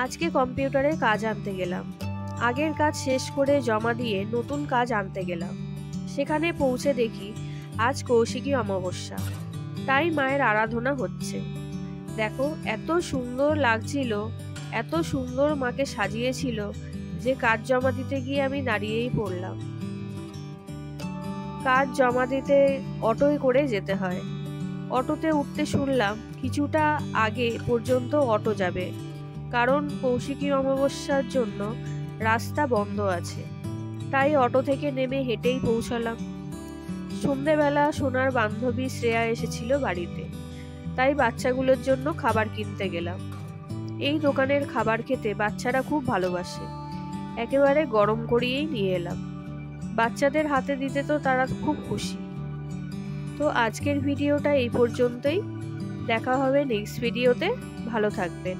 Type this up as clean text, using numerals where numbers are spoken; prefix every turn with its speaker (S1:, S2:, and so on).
S1: আজকে কম্পিউটারে কাজ আনতে গেলাম। আগের কাজ শেষ করে জমা দিয়ে নতুন কাজ আনতে গেলাম। সেখানে পৌঁছে দেখি আজ কৌশিকী অমাবস্যা, তাই মায়ের আরাধনা হচ্ছে। দেখো, এত সুন্দর লাগছিল, এত সুন্দর মাকে সাজিয়েছিল যে কাজ জমা দিতে গিয়ে আমি দাঁড়িয়েই পড়লাম। কাজ জমা দিতে অটোয় করে যেতে হয়। অটোতে উঠতে শুনলাম কিছুটা আগে পর্যন্ত অটো যাবে, কারণ কৌশিকী অমাবস্যার জন্য রাস্তা বন্ধ আছে। তাই অটো থেকে নেমে হেঁটেই পৌঁছালাম। সন্ধেবেলা সোনার বান্ধবী শ্রেয়া এসেছিল বাড়িতে, তাই বাচ্চাগুলোর জন্য খাবার কিনতে গেলাম। এই দোকানের খাবার খেতে বাচ্চারা খুব ভালোবাসে, একেবারে গরম করিয়েই নিয়ে এলাম। বাচ্চাদের হাতে দিতে তো তারা খুব খুশি। তো আজকের ভিডিওটা এই পর্যন্তই। দেখা হবে নেক্সট ভিডিওতে। ভালো থাকবেন।